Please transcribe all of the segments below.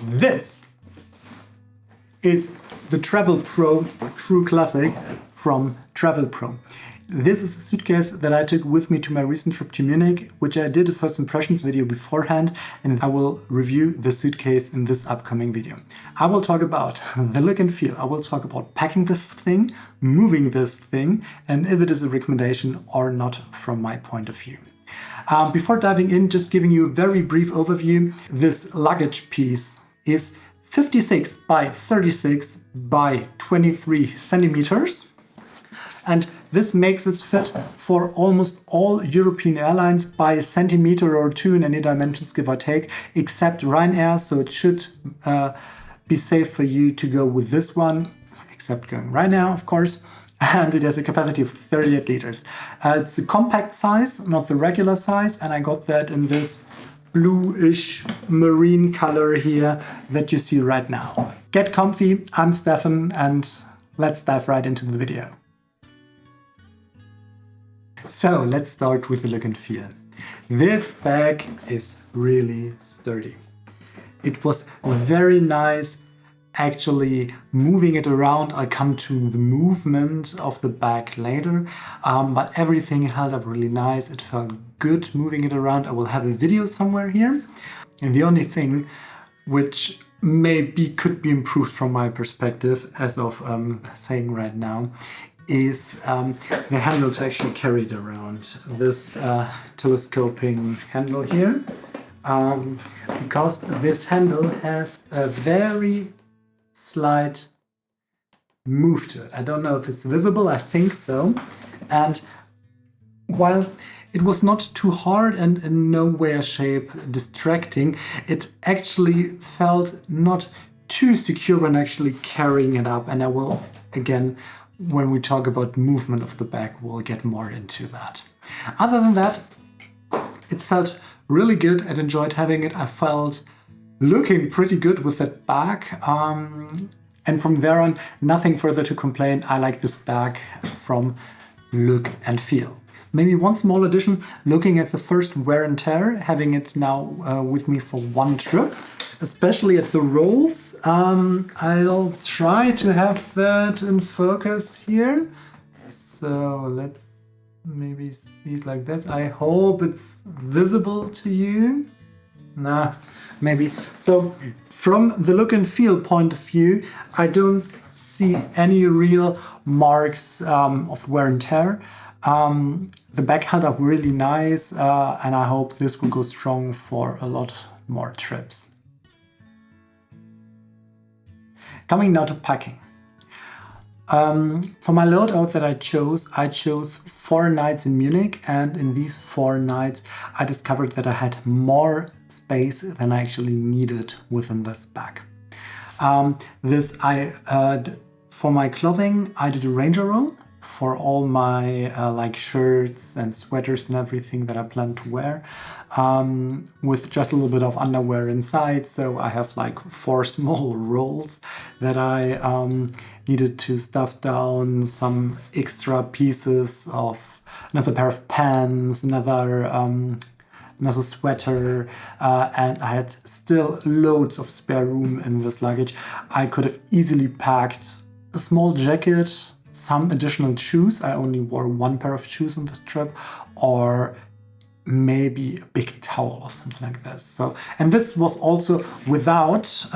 This is the TravelPro True Classic from TravelPro. This is a suitcase that I took with me to my recent trip to Munich, which I did a first impressions video beforehand, and I will review the suitcase in this upcoming video. I will talk about the look and feel. I will talk about packing this thing, moving this thing, and if it is a recommendation or not from my point of view. Before diving in, just giving you a very brief overview, this luggage piece is 56 by 36 by 23 centimeters. And this makes it fit for almost all European airlines by a centimeter or two in any dimensions, give or take, except Ryanair. So it should be safe for you to go with this one, except going Ryanair, of course. And it has a capacity of 38 liters. It's a compact size, not the regular size. And I got that in this bluish marine color here that you see right now. Get comfy, I'm Stefan, and let's dive right into the video. So let's start with the look and feel. This bag is really sturdy. It was very nice actually moving it around. I'll come to the movement of the bag later, but everything held up really nice. It felt good moving it around. I will have a video somewhere here. And the only thing which maybe could be improved from my perspective as of saying right now is the handle to actually carry it around. This telescoping handle here, because this handle has a very slight move to it. I don't know if it's visible, I think so. And while it was not too hard and in no way shape distracting, it actually felt not too secure when actually carrying it up. And I will, again, when we talk about movement of the bag, we'll get more into that. Other than that, it felt really good. I enjoyed having it. I felt looking pretty good with that bag. And from there on, nothing further to complain. I like this bag from look and feel. Maybe one small addition, looking at the first wear and tear, having it now with me for one trip, especially at the rolls. I'll try to have that in focus here. So let's maybe see it like this. I hope it's visible to you. Nah, maybe. So from the look and feel point of view, I don't see any real marks of wear and tear. The bag held up really nice, and I hope this will go strong for a lot more trips. Coming now to packing. For my loadout that I chose 4 nights in Munich, and in these 4 nights I discovered that I had more space than I actually needed within this bag. For my clothing, I did a Ranger roll for all my like shirts and sweaters and everything that I plan to wear, with just a little bit of underwear inside. So I have like 4 small rolls that I needed to stuff down some extra pieces of another pair of pants, another sweater, and I had still loads of spare room in this luggage. I could have easily packed a small jacket, some additional shoes. I only wore 1 pair of shoes on this trip, or maybe a big towel or something like this. So, and this was also without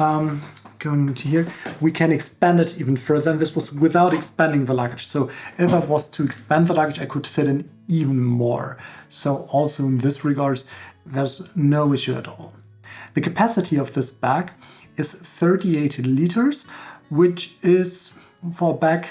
going into here, we can expand it even further, and this was without expanding the luggage. So if I was to expand the luggage, I could fit in even more. So also in this regards, there's no issue at all. The capacity of this bag is 38 liters, which is for a bag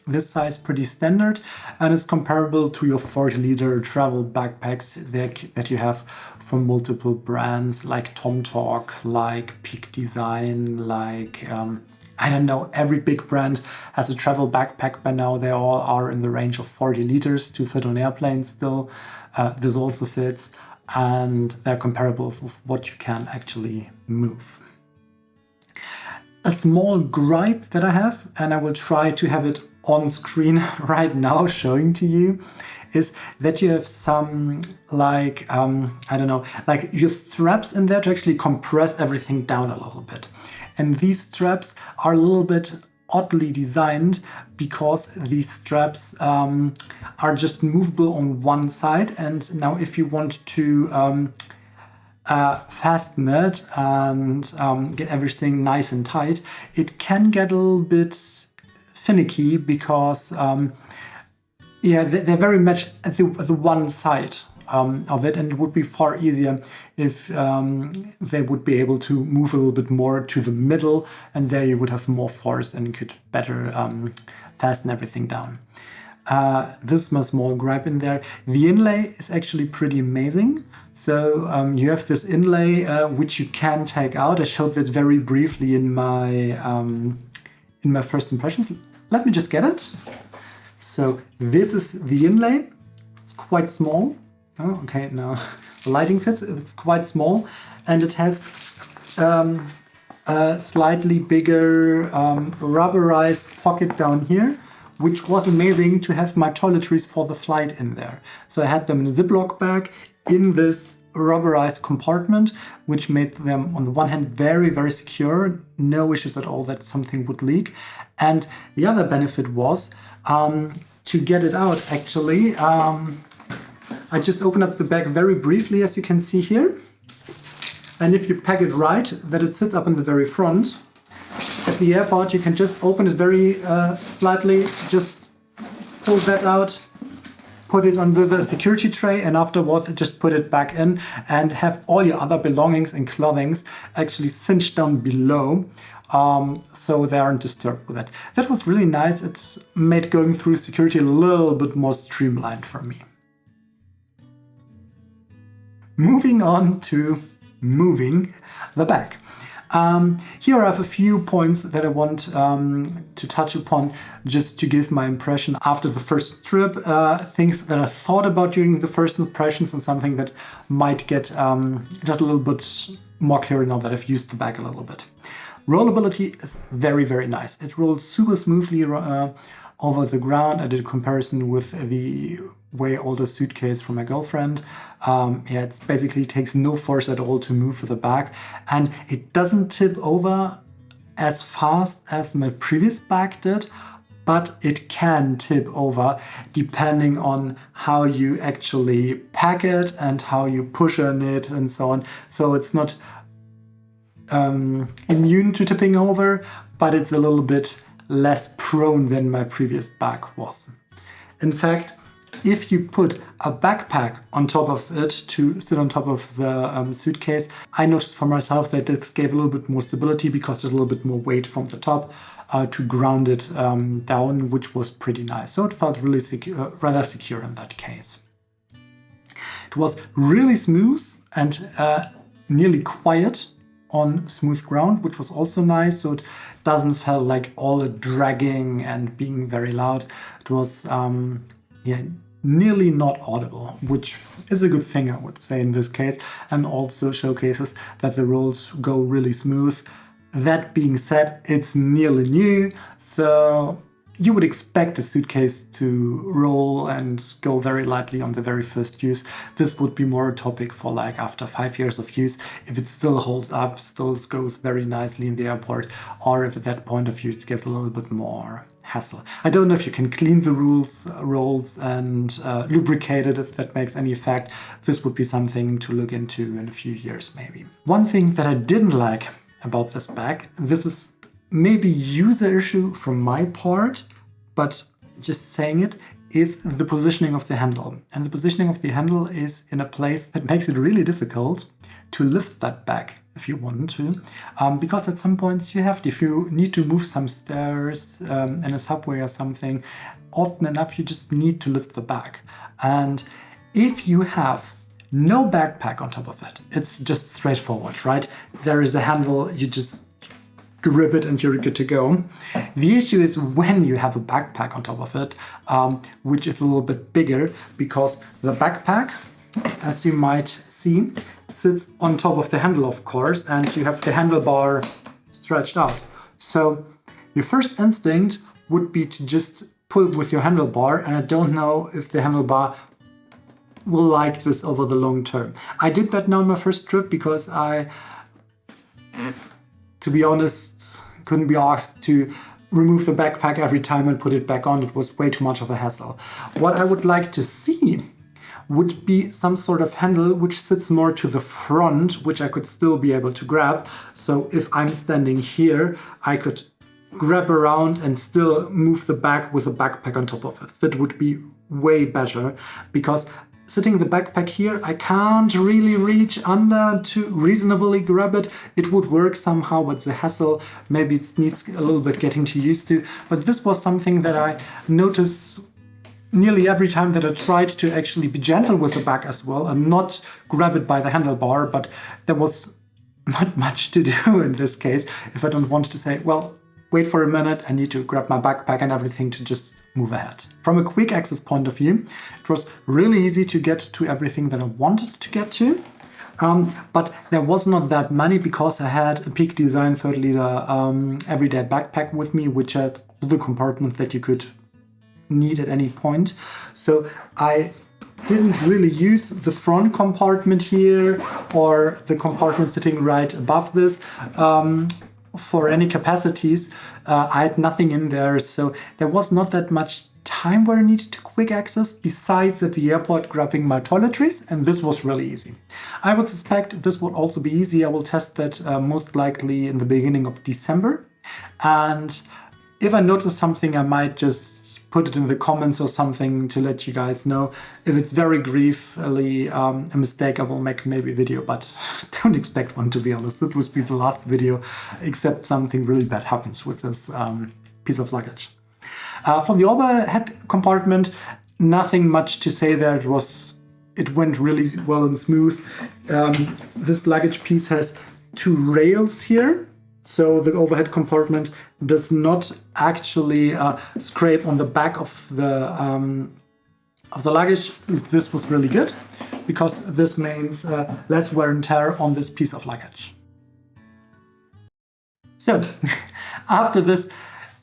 this size pretty standard, and it's comparable to your 40-liter travel backpacks that you have from multiple brands like TomTalk, like Peak Design, like I don't know, every big brand has a travel backpack by now. They all are in the range of 40 liters to fit on airplanes still. This also fits, and they're comparable with what you can actually move. A small gripe that I have, and I will try to have it on screen right now showing to you is that you have some like, I don't know, like you have straps in there to actually compress everything down a little bit. And these straps are a little bit oddly designed because these straps are just movable on one side. And now if you want to fasten it and get everything nice and tight, it can get a little bit finicky because yeah, they're very much at the one side of it, and it would be far easier if they would be able to move a little bit more to the middle, and there you would have more force and could better fasten everything down. This small gripe in there. The inlay is actually pretty amazing. So you have this inlay which you can take out. I showed that very briefly in my first impressions. Let me just get it. So this is the inlay. It's quite small. Oh, okay, now the lighting fits. It's quite small, and it has a slightly bigger rubberized pocket down here, which was amazing to have my toiletries for the flight in there. So I had them in a Ziploc bag in this rubberized compartment, which made them on the one hand very, very secure, no issues at all that something would leak. And the other benefit was to get it out actually. I just opened up the bag very briefly, as you can see here. And if you pack it right, that it sits up in the very front. At the airport, you can just open it very slightly, just pull that out, put it on the security tray, and afterwards just put it back in and have all your other belongings and clothing actually cinched down below, so they aren't disturbed with it. That was really nice. It's made going through security a little bit more streamlined for me. Moving on to moving the bag. Here I have a few points that I want to touch upon just to give my impression after the first trip, things that I thought about during the first impressions and something that might get just a little bit more clear now that I've used the bag a little bit. Rollability is very, very nice. It rolls super smoothly over the ground. I did a comparison with the way older suitcase from my girlfriend. Yeah, it basically takes no force at all to move the bag, and it doesn't tip over as fast as my previous bag did, but it can tip over depending on how you actually pack it and how you push on it and so on. So it's not immune to tipping over, but it's a little bit less prone than my previous bag was. In fact, if you put a backpack on top of it to sit on top of the suitcase, I noticed for myself that it gave a little bit more stability because there's a little bit more weight from the top to ground it down, which was pretty nice. So it felt really rather secure in that case. It was really smooth and nearly quiet on smooth ground, which was also nice. So it doesn't feel like all the dragging and being very loud. It was yeah, nearly not audible, which is a good thing, I would say, in this case, and also showcases that the rolls go really smooth. That being said, it's nearly new, so you would expect a suitcase to roll and go very lightly on the very first use. This would be more a topic for like after 5 years of use, if it still holds up, still goes very nicely in the airport, or if at that point of view it gets a little bit more hassle. I don't know if you can clean the rolls and lubricate it, if that makes any effect. This would be something to look into in a few years maybe. One thing that I didn't like about this bag, this is maybe user issue from my part, but just saying it, is the positioning of the handle. And the positioning of the handle is in a place that makes it really difficult to lift that bag if you want to, because at some points you have to, if you need to move some stairs in a subway or something, often enough you just need to lift the bag. And if you have no backpack on top of it, it's just straightforward, right? There is a handle, you just grip it and you're good to go. The issue is when you have a backpack on top of it, which is a little bit bigger, because the backpack, as you might see, sits on top of the handle, of course, and you have the handlebar stretched out. So your first instinct would be to just pull with your handlebar, and I don't know if the handlebar will like this over the long term. I did that now on my first trip because I, to be honest, couldn't be asked to remove the backpack every time and put it back on. It was way too much of a hassle. What I would like to see would be some sort of handle which sits more to the front, which I could still be able to grab. So if I'm standing here, I could grab around and still move the bag with a backpack on top of it. That would be way better, because sitting the backpack here, I can't really reach under to reasonably grab it. It would work somehow, but the hassle, maybe it needs a little bit getting too used to. But this was something that I noticed nearly every time that I tried to actually be gentle with the bag as well and not grab it by the handlebar, but there was not much to do in this case if I don't want to say, well, wait for a minute, I need to grab my backpack and everything to just move ahead. From a quick access point of view, it was really easy to get to everything that I wanted to get to. But there was not that many because I had a Peak Design 3 liter everyday backpack with me, which had all the compartments that you could need at any point. So I didn't really use the front compartment here or the compartment sitting right above this for any capacities. I had nothing in there, so there was not that much time where I needed to quick access, besides at the airport grabbing my toiletries, and this was really easy. I would suspect this would also be easy. I will test that most likely in the beginning of December, and if I notice something, I might just put it in the comments or something to let you guys know. If it's very gravely a mistake, I will make maybe a video, but don't expect one, to be honest. It would be the last video, except something really bad happens with this piece of luggage. From the overhead compartment, nothing much to say there. It went really well and smooth. This luggage piece has 2 rails here. So the overhead compartment does not actually scrape on the back of the luggage. This was really good, because this means less wear and tear on this piece of luggage. So after this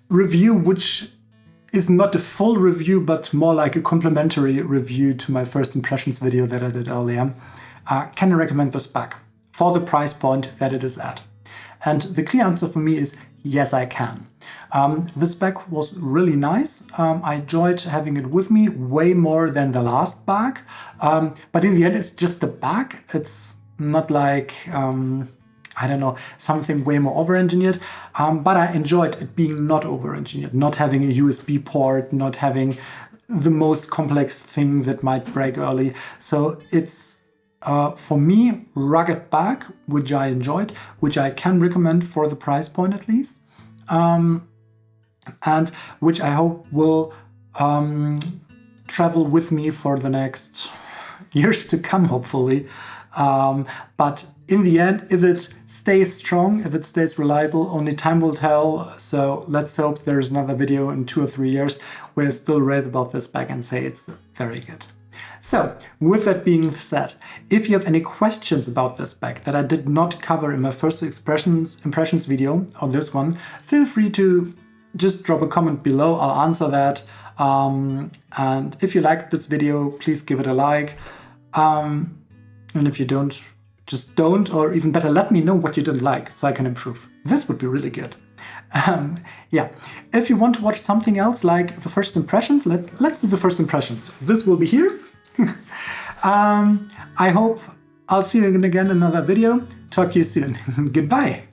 review, which is not a full review, but more like a complimentary review to my first impressions video that I did earlier, can I recommend this bag for the price point that it is at? And the clear answer for me is yes, I can. This bag was really nice. I enjoyed having it with me way more than the last bag. But in the end, it's just a bag. It's not like, I don't know, something way more over-engineered. But I enjoyed it being not over-engineered, not having a USB port, not having the most complex thing that might break early. So it's for me, rugged bag, which I enjoyed, which I can recommend for the price point at least, and which I hope will travel with me for the next years to come, hopefully. But in the end, if it stays strong, if it stays reliable, only time will tell. So let's hope there's another video in 2 or 3 years where I still rave about this bag and say it's very good. So, with that being said, if you have any questions about this bag that I did not cover in my first impressions video, or this one, feel free to just drop a comment below. I'll answer that. And if you liked this video, please give it a like. And if you don't, just don't, or even better, let me know what you didn't like so I can improve. This would be really good. Yeah, if you want to watch something else like the first impressions, let's do the first impressions. This will be here. I hope I'll see you again in another video. Talk to you soon. Goodbye.